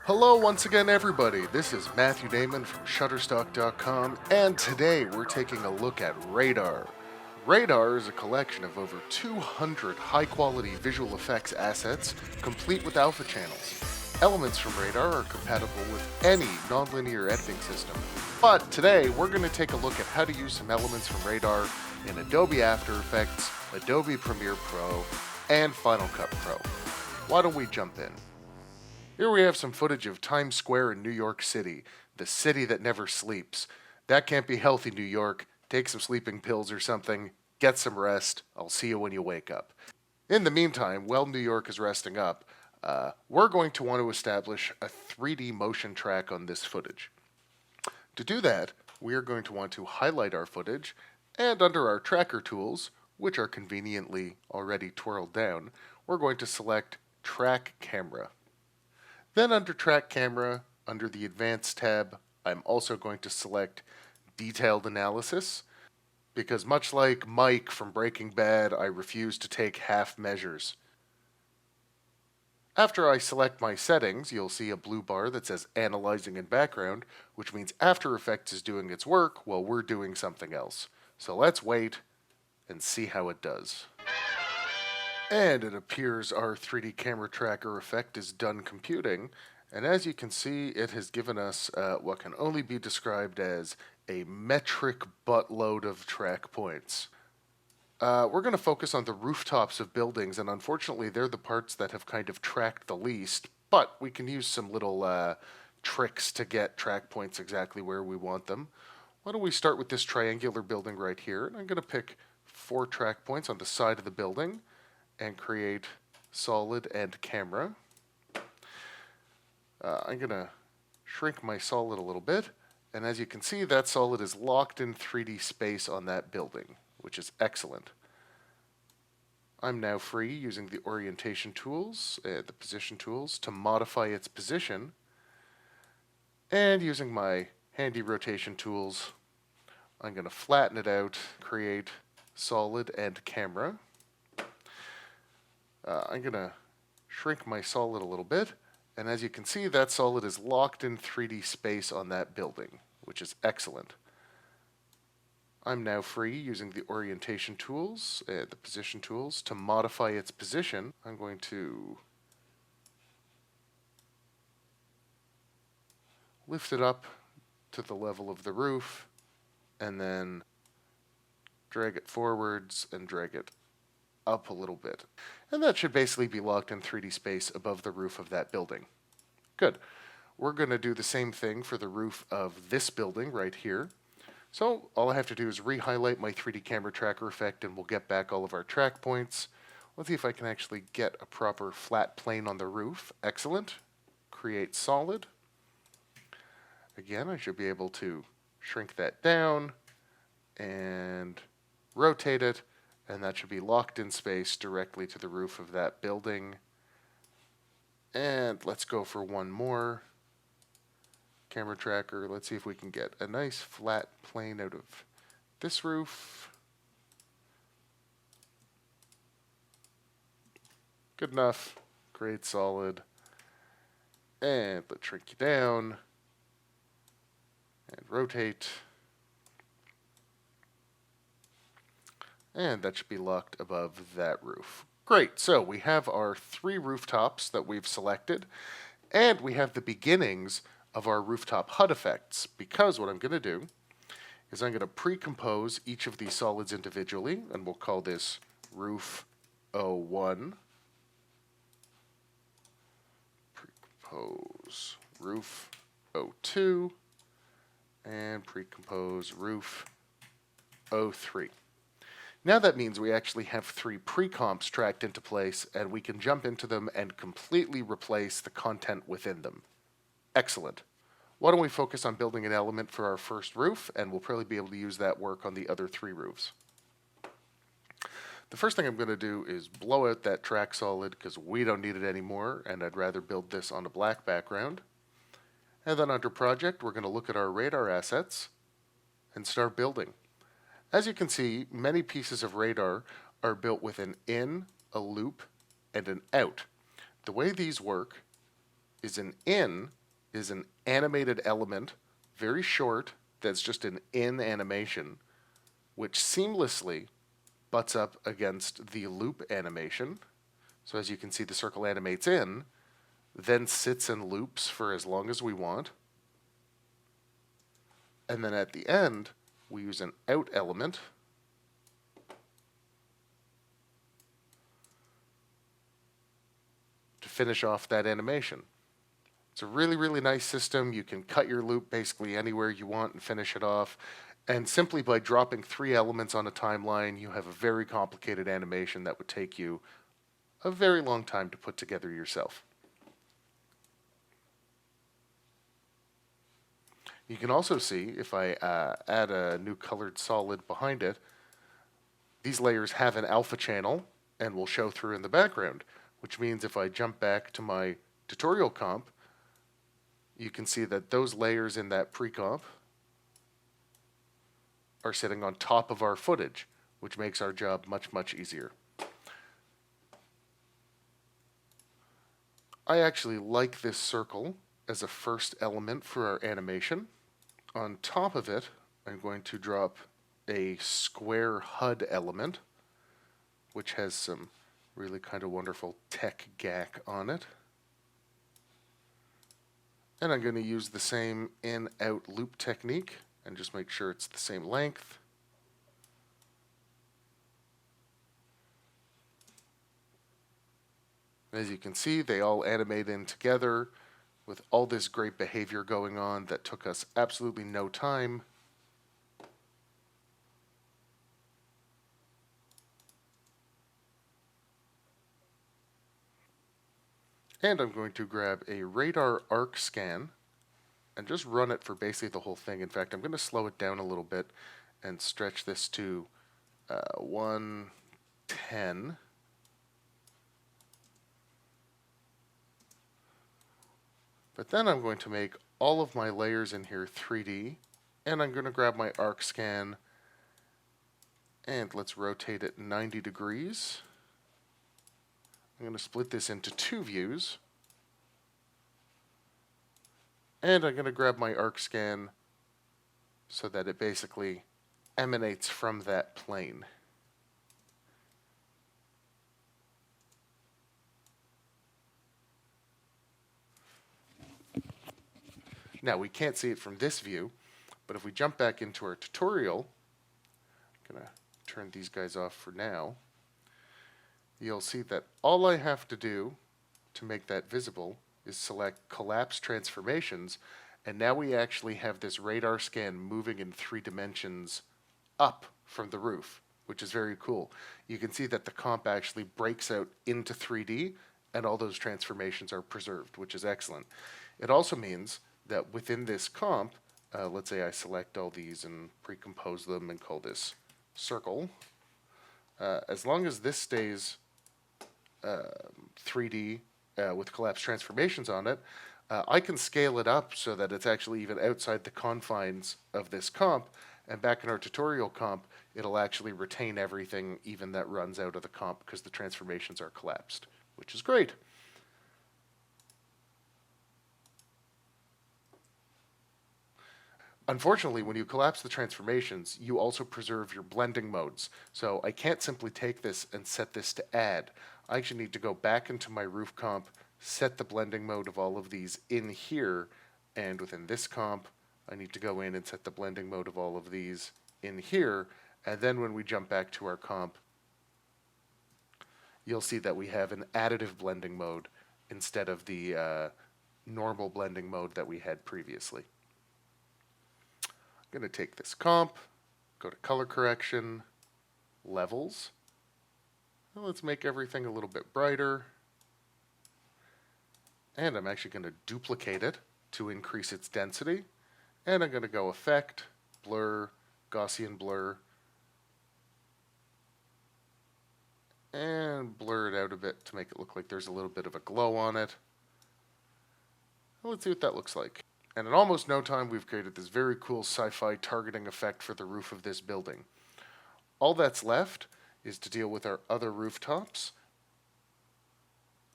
Hello once again everybody, this is Matthew Damon from Shutterstock.com, and today we're taking a look at Radar. Radar is a collection of over 200 high-quality visual effects assets, complete with alpha channels. Elements from Radar are compatible with any nonlinear editing system, but today we're going to take a look at how to use some elements from Radar in Adobe After Effects, Adobe Premiere Pro, and Final Cut Pro. Why don't we jump in? Here we have some footage of Times Square in New York City, the city that never sleeps. That can't be healthy, New York. Take some sleeping pills or something, get some rest. I'll see you when you wake up. In the meantime, while New York is resting up, we're going to want to establish a 3D motion track on this footage. To do that, we are going to want to highlight our footage, and under our tracker tools, which are conveniently already twirled down, we're going to select Track Camera. Then under Track Camera, under the Advanced tab, I'm also going to select Detailed Analysis, because much like Mike from Breaking Bad, I refuse to take half measures. After I select my settings, you'll see a blue bar that says Analyzing in Background, which means After Effects is doing its work while we're doing something else. So let's wait and see how it does. And it appears our 3D camera tracker effect is done computing, and as you can see, it has given us what can only be described as a metric buttload of track points. We're going to focus on the rooftops of buildings, and unfortunately they're the parts that have kind of tracked the least, but we can use some little tricks to get track points exactly where we want them. Why don't we start with this triangular building right here, and I'm going to pick 4 track points on the side of the building and create solid and camera. I'm going to shrink my solid a little bit, and as you can see, that solid is locked in 3D space on that building, which is excellent. I'm now free using the orientation tools, the position tools, to modify its position, and using my handy rotation tools, I'm going to flatten it out, create solid and camera. I'm going to shrink my solid a little bit, and as you can see, that solid is locked in 3D space on that building, which is excellent. I'm now free using the orientation tools, the position tools, to modify its position. I'm going to lift it up to the level of the roof, and then drag it forwards and drag it up a little bit. And that should basically be locked in 3D space above the roof of that building. Good. We're going to do the same thing for the roof of this building right here. So all I have to do is re-highlight my 3D camera tracker effect, and we'll get back all of our track points. Let's see if I can actually get a proper flat plane on the roof. Excellent. Create solid. Again, I should be able to shrink that down and rotate it, and that should be locked in space directly to the roof of that building. And let's go for one more. Camera tracker, let's see if we can get a nice flat plane out of this roof. Good enough. Great solid. And let's shrink you down and rotate. And that should be locked above that roof. Great, so we have our 3 rooftops that we've selected, and we have the beginnings of our rooftop HUD effects, because what I'm going to do is I'm going to pre-compose each of these solids individually, and we'll call this roof 01. Pre-compose roof 02, and pre-compose roof 03. Now that means we actually have 3 pre-comps tracked into place, and we can jump into them and completely replace the content within them. Excellent. Why don't we focus on building an element for our first roof, and we'll probably be able to use that work on the other 3 roofs. The first thing I'm going to do is blow out that track solid because we don't need it anymore, and I'd rather build this on a black background. And then under Project, we're going to look at our radar assets and start building. As you can see, many pieces of radar are built with an in, a loop, and an out. The way these work is an animated element, very short, that's just an in animation, which seamlessly butts up against the loop animation. So as you can see, the circle animates in, then sits and loops for as long as we want. And then at the end, we use an out element to finish off that animation. It's a really, really nice system. You can cut your loop basically anywhere you want and finish it off. And simply by dropping 3 elements on a timeline, you have a very complicated animation that would take you a very long time to put together yourself. You can also see, if I add a new colored solid behind it, these layers have an alpha channel and will show through in the background, which means if I jump back to my tutorial comp, you can see that those layers in that pre-comp are sitting on top of our footage, which makes our job much, much easier. I actually like this circle as a first element for our animation. On top of it, I'm going to drop a square HUD element, which has some really kind of wonderful tech gack on it. And I'm going to use the same in-out loop technique and just make sure it's the same length. As you can see, they all animate in together with all this great behavior going on that took us absolutely no time. And I'm going to grab a radar arc scan and just run it for basically the whole thing. In fact, I'm going to slow it down a little bit and stretch this to 110. But then I'm going to make all of my layers in here 3D, and I'm going to grab my arc scan and let's rotate it 90 degrees. I'm going to split this into 2 views, and I'm going to grab my arc scan so that it basically emanates from that plane. Now, we can't see it from this view, but if we jump back into our tutorial, I'm going to turn these guys off for now, you'll see that all I have to do to make that visible is select Collapse Transformations, and now we actually have this radar scan moving in 3 dimensions up from the roof, which is very cool. You can see that the comp actually breaks out into 3D, and all those transformations are preserved, which is excellent. It also means that within this comp, let's say I select all these and pre-compose them and call this circle, as long as this stays 3D with collapse transformations on it, I can scale it up so that it's actually even outside the confines of this comp, and back in our tutorial comp, it'll actually retain everything even that runs out of the comp because the transformations are collapsed, which is great. Unfortunately, when you collapse the transformations, you also preserve your blending modes. So I can't simply take this and set this to add. I actually need to go back into my roof comp, set the blending mode of all of these in here, and within this comp, I need to go in and set the blending mode of all of these in here, and then when we jump back to our comp, you'll see that we have an additive blending mode instead of the normal blending mode that we had previously. I'm going to take this comp, go to color correction, levels. Well, let's make everything a little bit brighter. And I'm actually going to duplicate it to increase its density. And I'm going to go Effect, Blur, Gaussian Blur, and blur it out a bit to make it look like there's a little bit of a glow on it. Well, let's see what that looks like. And in almost no time, we've created this very cool sci-fi targeting effect for the roof of this building. All that's left is to deal with our other rooftops.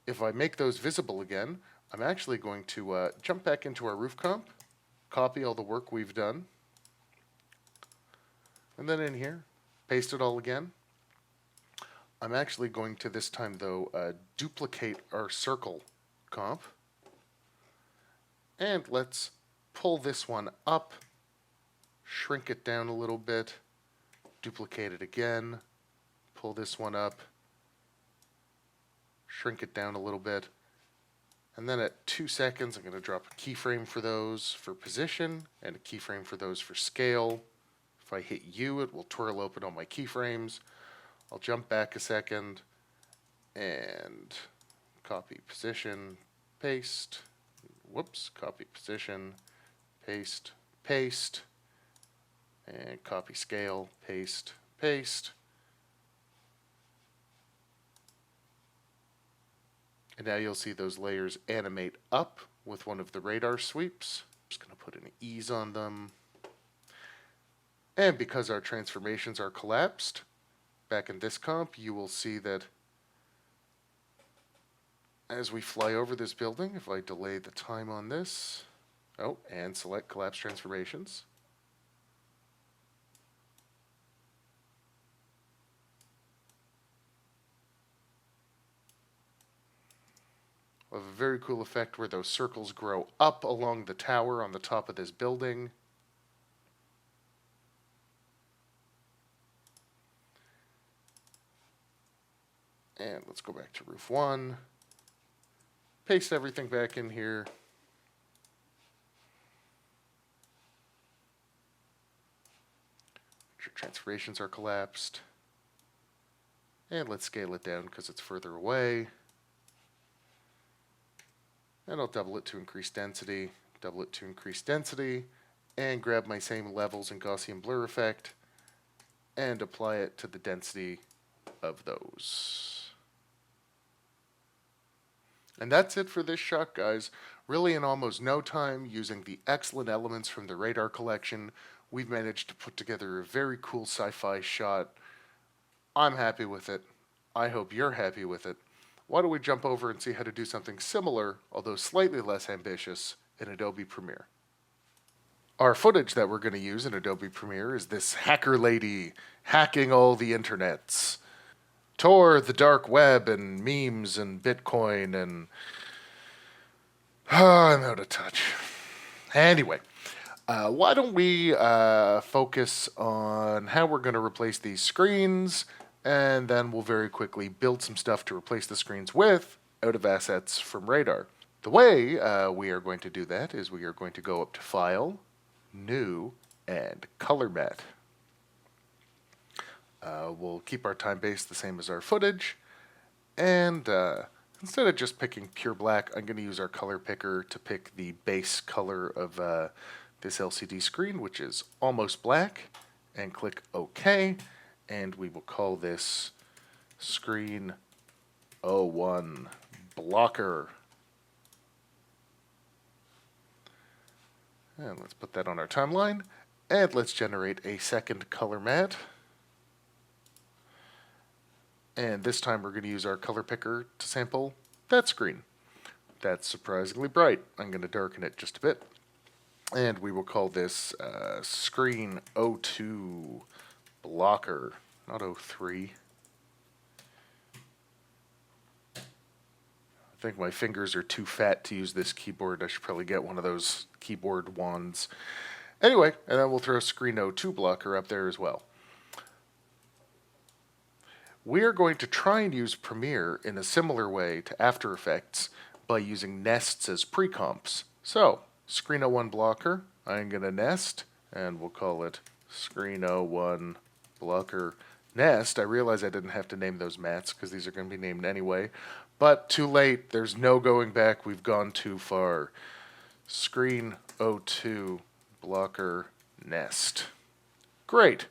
If I make those visible again, I'm actually going to jump back into our roof comp, copy all the work we've done, and then in here, paste it all again. I'm actually going to this time, though, duplicate our circle comp, and let's pull this one up, shrink it down a little bit, duplicate it again, pull this one up, shrink it down a little bit, and then at 2 seconds I'm going to drop a keyframe for those for position and a keyframe for those for scale. If I hit U, it will twirl open all my keyframes. I'll jump back a second and copy position, paste, whoops, copy position, paste, paste, and copy scale, paste, paste. And now you'll see those layers animate up with one of the radar sweeps. I'm just going to put an ease on them. And because our transformations are collapsed, back in this comp, you will see that as we fly over this building, if I delay the time on this, and select collapse transformations, we'll have a very cool effect where those circles grow up along the tower on the top of this building. And let's go back to roof 1. Paste everything back in here. Make sure transformations are collapsed. And let's scale it down because it's further away. And I'll double it to increase density, double it to increase density, and grab my same levels and Gaussian blur effect and apply it to the density of those. And that's it for this shot, guys. Really in almost no time, using the excellent elements from the radar collection, we've managed to put together a very cool sci-fi shot. I'm happy with it. I hope you're happy with it. Why don't we jump over and see how to do something similar, although slightly less ambitious, in Adobe Premiere. Our footage that we're going to use in Adobe Premiere is this hacker lady hacking all the internets. Tore the dark web and memes and Bitcoin and... I'm out of touch. Anyway, why don't we focus on how we're going to replace these screens, and then we'll very quickly build some stuff to replace the screens with out of assets from Radar. The way we are going to do that is we are going to go up to File, New, and Color Matte. We'll keep our time base the same as our footage, and instead of just picking pure black, I'm going to use our color picker to pick the base color of this LCD screen, which is almost black, and click OK, and we will call this Screen 01 Blocker. And let's put that on our timeline, and let's generate a second color matte. And this time we're going to use our color picker to sample that screen. That's surprisingly bright. I'm going to darken it just a bit. And we will call this Screen 02 Blocker, not 03. I think my fingers are too fat to use this keyboard. I should probably get one of those keyboard wands. Anyway, and then we'll throw Screen 02 Blocker up there as well. We are going to try and use Premiere in a similar way to After Effects by using nests as pre-comps. So, Screen 01 Blocker, I'm going to nest, and we'll call it Screen 01 Blocker Nest. I realize I didn't have to name those mats because these are going to be named anyway, but too late. There's no going back. We've gone too far. Screen 02 Blocker Nest. Great.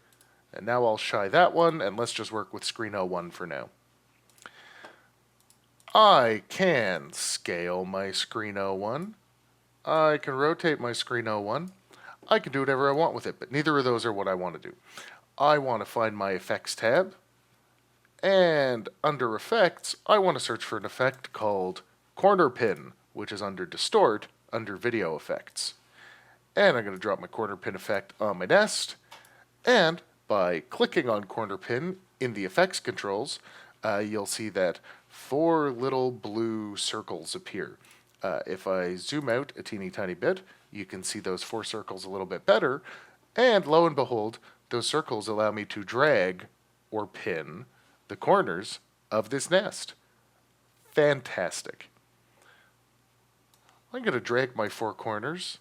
And now I'll shy that one, and let's just work with Screen 01 for now. I can scale my Screen 01. I can rotate my Screen 01. I can do whatever I want with it, but neither of those are what I want to do. I want to find my Effects tab, and under Effects, I want to search for an effect called Corner Pin, which is under Distort, under Video Effects. And I'm going to drop my corner pin effect on my nest. And by clicking on corner pin in the effects controls, you'll see that 4 little blue circles appear. If I zoom out a teeny tiny bit, you can see those 4 circles a little bit better. And lo and behold, those circles allow me to drag or pin the corners of this nest. Fantastic. I'm going to drag my 4 corners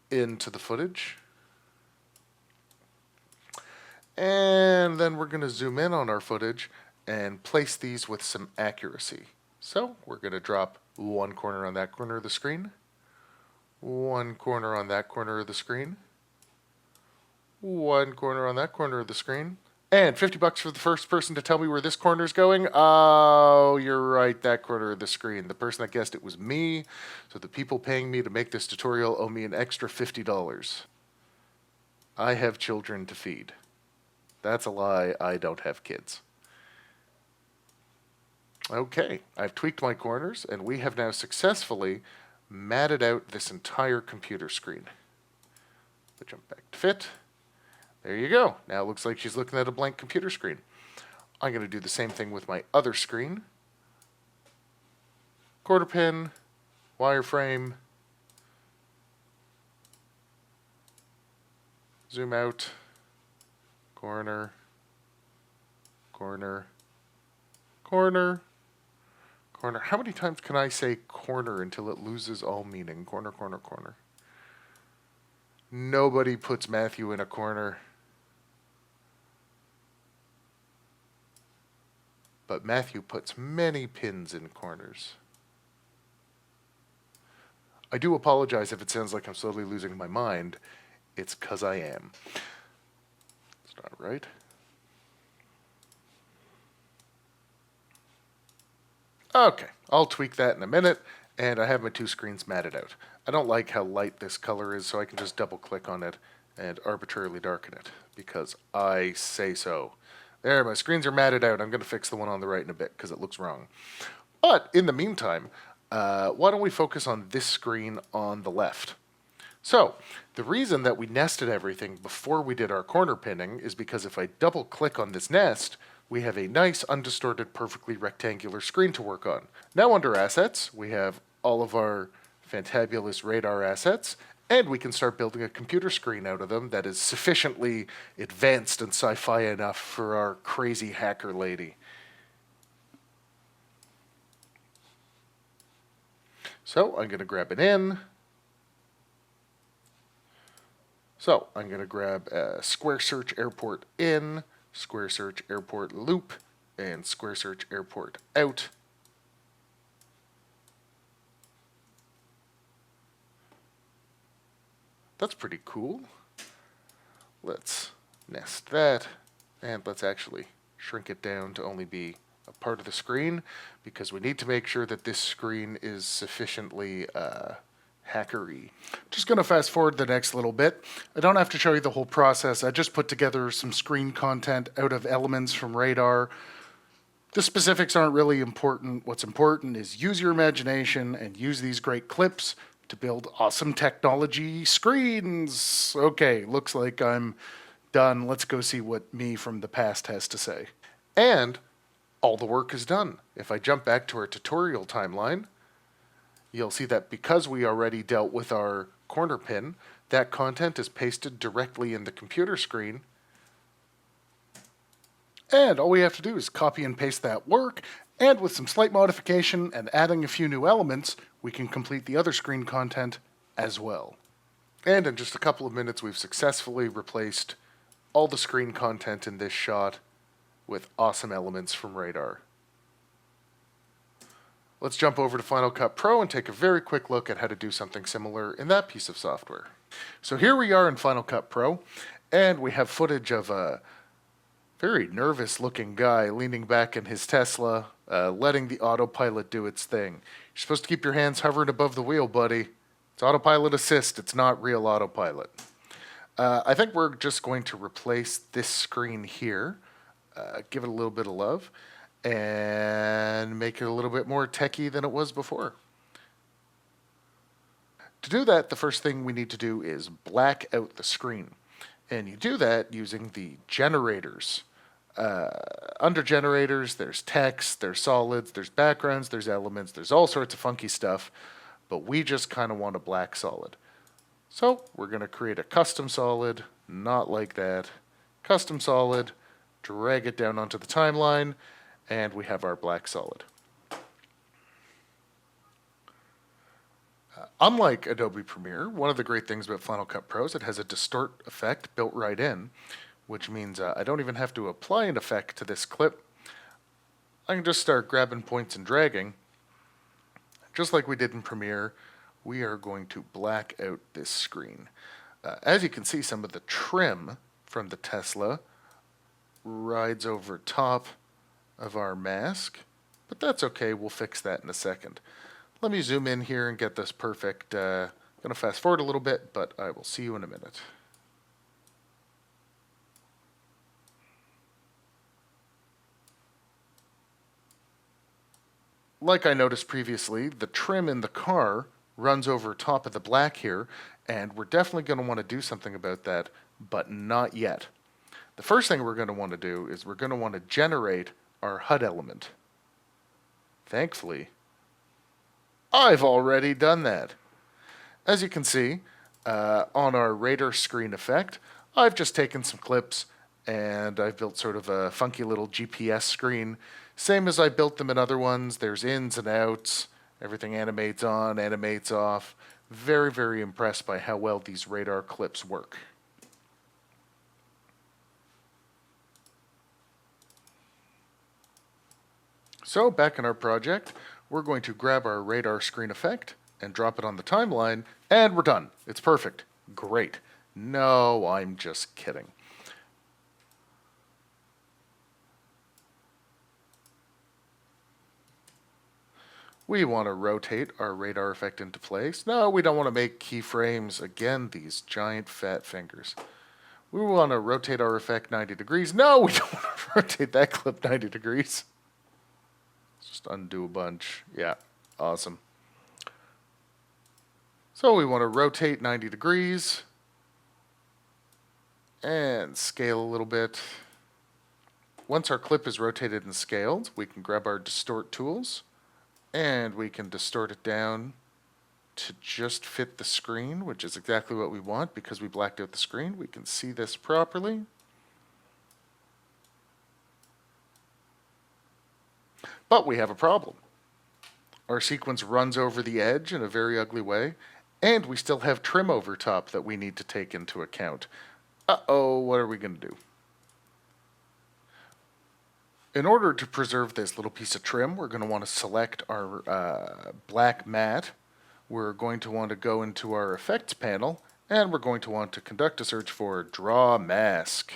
into the footage. And then we're going to zoom in on our footage and place these with some accuracy. So we're going to drop 1 corner on that corner of the screen, 1 corner on that corner of the screen, 1 corner on that corner of the screen, and $50 for the first person to tell me where this corner is going. Oh, you're right, that corner of the screen. The person that guessed it was me, so the people paying me to make this tutorial owe me an extra $50. I have children to feed. That's a lie, I don't have kids. Okay, I've tweaked my corners, and we have now successfully matted out this entire computer screen. So jump back to fit. There you go. Now it looks like she's looking at a blank computer screen. I'm going to do the same thing with my other screen. Quarter pin, wireframe, zoom out, corner, corner, corner, corner. How many times can I say corner until it loses all meaning? Corner, corner, corner. Nobody puts Matthew in a corner. But Matthew puts many pins in corners. I do apologize if it sounds like I'm slowly losing my mind. It's 'cause I am. It's not right. Okay, I'll tweak that in a minute, and I have my 2 screens matted out. I don't like how light this color is, so I can just double click on it and arbitrarily darken it, because I say so. There, my screens are matted out. I'm going to fix the one on the right in a bit because it looks wrong. But in the meantime, why don't we focus on this screen on the left? So the reason that we nested everything before we did our corner pinning is because if I double click on this nest, we have a nice, undistorted, perfectly rectangular screen to work on. Now under Assets, we have all of our fantabulous radar assets, and we can start building a computer screen out of them that is sufficiently advanced and sci-fi enough for our crazy hacker lady. So I'm going to grab it in. So I'm going to grab Square Search Airport in, Square Search Airport loop, and Square Search Airport out. That's pretty cool. Let's nest that, and let's actually shrink it down to only be a part of the screen, because we need to make sure that this screen is sufficiently hackery. Just going to fast forward the next little bit. I don't have to show you the whole process. I just put together some screen content out of elements from Radar. The specifics aren't really important. What's important is use your imagination and use these great clips to build awesome technology screens. Okay, looks like I'm done. Let's go see what me from the past has to say. And all the work is done. If I jump back to our tutorial timeline, you'll see that because we already dealt with our corner pin, that content is pasted directly in the computer screen. And all we have to do is copy and paste that work, and with some slight modification and adding a few new elements, we can complete the other screen content as well. And in just a couple of minutes, we've successfully replaced all the screen content in this shot with awesome elements from Radar. Let's jump over to Final Cut Pro and take a very quick look at how to do something similar in that piece of software. So here we are in Final Cut Pro, and we have footage of a very nervous looking guy leaning back in his Tesla, letting the autopilot do its thing. You're supposed to keep your hands hovering above the wheel, buddy. It's autopilot assist, it's not real autopilot. I think we're just going to replace this screen here, give it a little bit of love, and make it a little bit more techy than it was before. To do that, the first thing we need to do is black out the screen. And you do that using the generators. Under generators, there's text, there's solids, there's backgrounds, there's elements, there's all sorts of funky stuff, but we just kind of want a black solid. So we're going to create a custom solid, not like that. Custom solid, drag it down onto the timeline, and we have our black solid. Unlike Adobe Premiere, one of the great things about Final Cut Pro is it has a distort effect built right in, which means I don't even have to apply an effect to this clip. I can just start grabbing points and dragging. Just like we did in Premiere, we are going to black out this screen. As you can see, some of the trim from the Tesla rides over top of our mask, but that's okay, we'll fix that in a second. Let me zoom in here and get this perfect. I'm going to fast forward a little bit, but I will see you in a minute. Like I noticed previously, the trim in the car runs over top of the black here, and we're definitely going to want to do something about that, but not yet. The first thing we're going to want to do is we're going to want to generate our HUD element. Thankfully, I've already done that. As you can see, on our radar screen effect, I've just taken some clips and I've built sort of a funky little GPS screen. Same as I built them in other ones. There's ins and outs. Everything animates on, animates off. Very, very impressed by how well these radar clips work. So back in our project, we're going to grab our radar screen effect and drop it on the timeline, and we're done. It's perfect. Great. No, I'm just kidding. We want to rotate our radar effect into place. No, we don't want to make keyframes. Again, these giant fat fingers. We want to rotate our effect 90 degrees. No, we don't want to rotate that clip 90 degrees. Just undo a bunch. Yeah, awesome. So we want to rotate 90 degrees and scale a little bit. Once our clip is rotated and scaled, we can grab our distort tools and we can distort it down to just fit the screen, which is exactly what we want because we blacked out the screen. We can see this properly. But we have a problem. Our sequence runs over the edge in a very ugly way, and we still have trim over top that we need to take into account. Uh-oh, what are we going to do? In order to preserve this little piece of trim, we're going to want to select our black matte. We're going to want to go into our effects panel, and we're going to want to conduct a search for draw mask.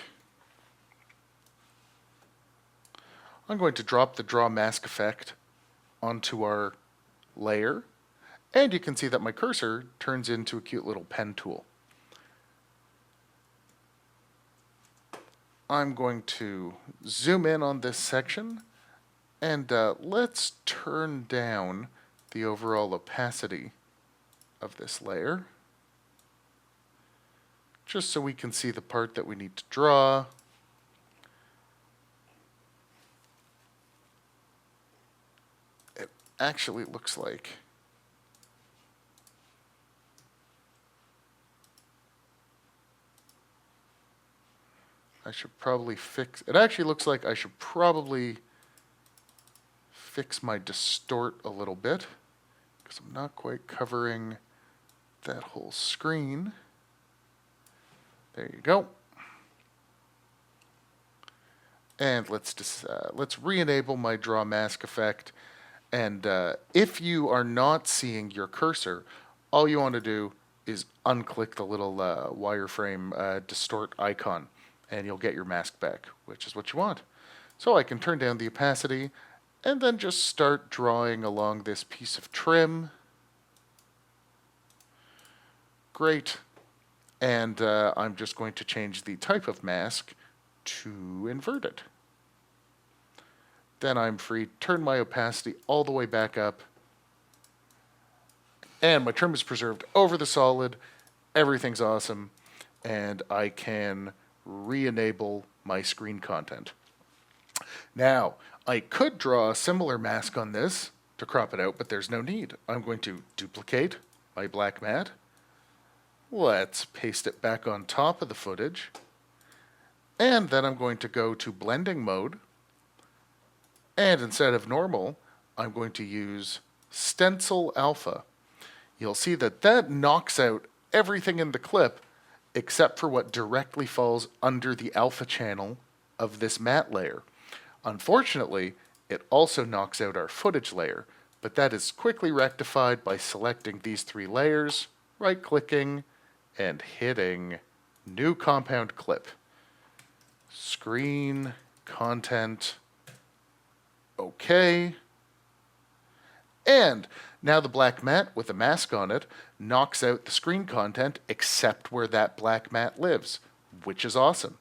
I'm going to drop the draw mask effect onto our layer, and you can see that my cursor turns into a cute little pen tool. I'm going to zoom in on this section, and let's turn down the overall opacity of this layer, just so we can see the part that we need to draw. It actually looks like I should probably fix, it actually looks like I should probably fix my distort a little bit because I'm not quite covering that whole screen. There you go. And let's re-enable my draw mask effect. And if you are not seeing your cursor, all you want to do is unclick the little wireframe distort icon, and you'll get your mask back, which is what you want. So I can turn down the opacity and then just start drawing along this piece of trim. Great. And I'm just going to change the type of mask to inverted. Then I'm free to turn my opacity all the way back up And my trim is preserved over the solid. Everything's awesome. And I can re-enable my screen content. Now, I could draw a similar mask on this to crop it out, but there's no need. I'm going to duplicate my black mat. Let's paste it back on top of the footage. And then I'm going to go to blending mode. And instead of normal, I'm going to use stencil alpha. You'll see that that knocks out everything in the clip except for what directly falls under the alpha channel of this matte layer. Unfortunately, it also knocks out our footage layer, but that is quickly rectified by selecting these three layers, right-clicking, and hitting New Compound Clip. Screen, content, OK. And now the black mat with a mask on it knocks out the screen content except where that black mat lives, which is awesome.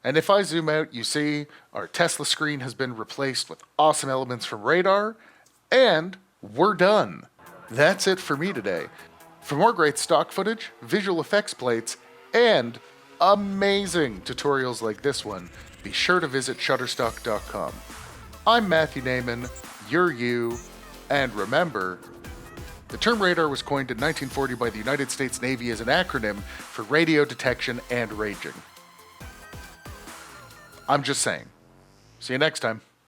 And if I zoom out, you see our Tesla screen has been replaced with awesome elements from Radar, and we're done. That's it for me today. For more great stock footage, visual effects plates, and amazing tutorials like this one, be sure to visit Shutterstock.com. I'm Matthew Naiman, you're you, and remember, the term radar was coined in 1940 by the United States Navy as an acronym for radio detection and ranging. I'm just saying. See you next time.